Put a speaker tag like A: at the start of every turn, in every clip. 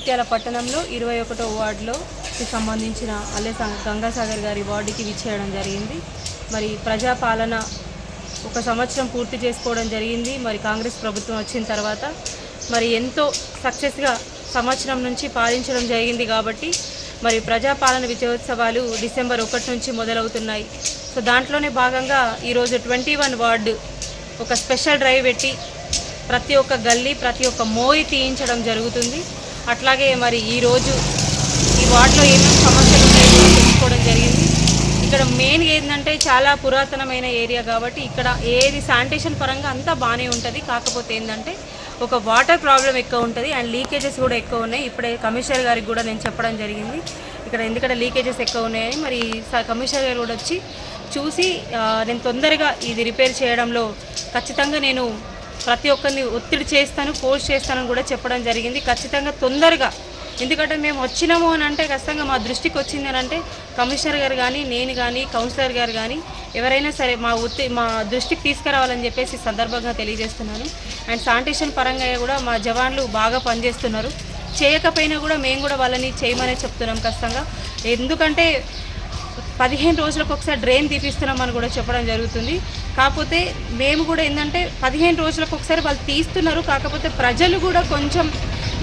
A: జగిత్యాల పట్టణంలో 21వ వార్డులో సంబంధించిన అల్లె గంగాసాగర్ గారి వార్డుకి విచ్చేయడం జరిగింది. మరి ప్రజాపాలన ఒక సంవత్సరం పూర్తి చేసుకోవడం జరిగింది. మరి కాంగ్రెస్ ప్రభుత్వం వచ్చిన తర్వాత మరి ఎంతో సక్సెస్గా సంవత్సరం నుంచి పాలించడం జరిగింది. కాబట్టి మరి ప్రజాపాలన విజయోత్సవాలు డిసెంబర్ 1 నుంచి మొదలవుతున్నాయి. సో దాంట్లోనే భాగంగా ఈరోజు 21 వార్డు ఒక స్పెషల్ డ్రైవ్ పెట్టి ప్రతి ఒక్క గల్లీ ప్రతి ఒక్క మోయి తీయించడం జరుగుతుంది. అట్లాగే మరి ఈరోజు ఈ వార్డులో ఏమేమి సమస్యలు ఉన్నాయో తెలుసుకోవడం జరిగింది. ఇక్కడ మెయిన్ ఏంటంటే చాలా పురాతనమైన ఏరియా కాబట్టి ఇక్కడ ఏది శానిటేషన్ పరంగా అంతా బాగానే ఉంటుంది. కాకపోతే ఏంటంటే ఒక వాటర్ ప్రాబ్లం ఎక్కువ ఉంటుంది అండ్ లీకేజెస్ కూడా ఎక్కువ ఉన్నాయి. ఇప్పుడే కమిషనర్ గారికి కూడా నేను చెప్పడం జరిగింది ఇక్కడ ఎందుకంటే లీకేజెస్ ఎక్కువ ఉన్నాయని. మరి కమిషనర్ గారు కూడా వచ్చి చూసి నేను తొందరగా ఇది రిపేర్ చేయడంలో ఖచ్చితంగా నేను ప్రతి ఒక్కరిని ఒత్తిడి చేస్తాను, ఫోర్స్ చేస్తానని కూడా చెప్పడం జరిగింది. ఖచ్చితంగా తొందరగా, ఎందుకంటే మేము వచ్చినాము అని అంటే ఖచ్చితంగా మా దృష్టికి వచ్చింది అని అంటే కమిషనర్ గారు కానీ నేను కానీ కౌన్సిలర్ గారు కానీ ఎవరైనా సరే మా దృష్టికి తీసుకురావాలని చెప్పేసి సందర్భంగా తెలియజేస్తున్నాను. అండ్ శానిటేషన్ పరంగా కూడా మా జవాన్లు బాగా పనిచేస్తున్నారు. చేయకపోయినా కూడా మేము కూడా వాళ్ళని చేయమనే చెప్తున్నాం ఖచ్చితంగా. ఎందుకంటే 15 రోజులకు ఒకసారి డ్రైన్ తీపిస్తున్నామని కూడా చెప్పడం జరుగుతుంది. కాకపోతే మేము కూడా ఏంటంటే 15 రోజులకు ఒకసారి వాళ్ళు తీస్తున్నారు. కాకపోతే ప్రజలు కూడా కొంచెం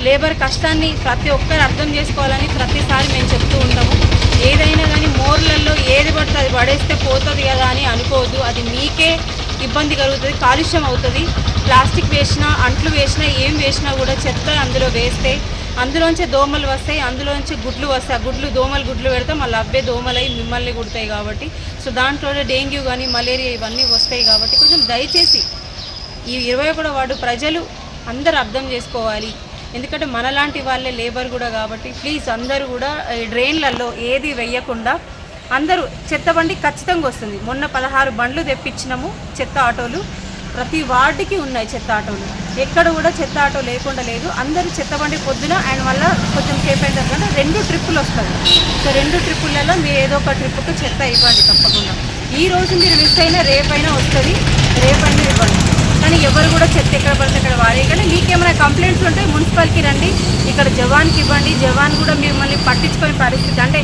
A: లేబర్ కష్టాన్ని ప్రతి ఒక్కరు అర్థం చేసుకోవాలని ప్రతిసారి మేము చెప్తూ ఉంటాము. ఏదైనా కానీ మోర్లలో ఏది పడితే అది పడేస్తే పోతుంది కదా అని అనుకోవద్దు. అది మీకే ఇబ్బంది కలుగుతుంది, కాలుష్యం అవుతుంది. ప్లాస్టిక్ వేసినా అంట్లు వేసినా ఏం వేసినా కూడా చెత్త అందులో వేస్తే అందులోంచి దోమలు వస్తాయి, అందులోంచి గుడ్లు వస్తాయి. దోమలు గుడ్లు పెడితే మళ్ళీ అవే దోమలై మిమ్మల్ని కుడతాయి. కాబట్టి సో దాంట్లోనే డెంగ్యూ కానీ మలేరియా ఇవన్నీ వస్తాయి. కాబట్టి కొంచెం దయచేసి ఈ 21వ వార్డు ప్రజలు అందరూ అర్థం చేసుకోవాలి. ఎందుకంటే మనలాంటి వాళ్ళే లేబర్ కూడా కాబట్టి ప్లీజ్ అందరూ కూడా డ్రైన్లలో ఏది వేయకుండా అందరూ చెత్త బండి ఖచ్చితంగా వస్తుంది. మొన్న 16 బండ్లు తెప్పించినాము చెత్త ఆటోలు. ప్రతి వార్డుకి ఉన్నాయి చెత్త ఆటోలు, ఎక్కడ కూడా చెత్త ఆటో లేకుండా లేదు. అందరూ చెత్త బండి పొద్దున అండ్ మళ్ళీ కొంచెం సేపు అయిన తర్వాత 2 ట్రిప్పులు వస్తుంది. సో 2 ట్రిప్పులలో మీరు ఏదో ఒక ట్రిప్పుకు చెత్త ఇవ్వండి తప్పకుండా. ఈరోజు మీరు మిస్ అయినా రేపైనా వస్తుంది, రేపైనా ఇవ్వండి. కానీ ఎవరు కూడా చెత్త ఎక్కడ పడితే అక్కడ వాడే. కానీ మీకేమైనా కంప్లైంట్స్ ఉంటే మున్సిపాలిటీకి రండి, ఇక్కడ జవాన్కి ఇవ్వండి. జవాన్ కూడా మిమ్మల్ని పట్టించుకునే పరిస్థితి అంటే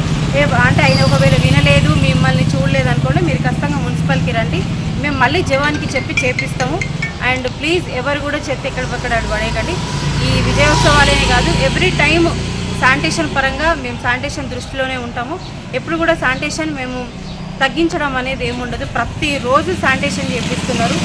A: ఆయన ఒకవేళ వినలేదు మిమ్మల్ని చూడలేదు అనుకోండి, మీరు ఖచ్చితంగా మున్సిపాలిటీకి రండి, మేము మళ్ళీ జవాన్కి చెప్పి చేపిస్తాము. అండ్ ప్లీజ్ ఎవరు కూడా చెత్త ఎక్కడిపక్కడ పడేయకండి. ఈ విజయోత్సవాలనే కాదు ఎవ్రీ టైం శానిటేషన్ పరంగా మేము శానిటేషన్ దృష్టిలోనే ఉంటాము. ఎప్పుడు కూడా శానిటేషన్ మేము తగ్గించడం అనేది ఏముండదు. ప్రతిరోజు శానిటేషన్ చేపిస్తున్నారు.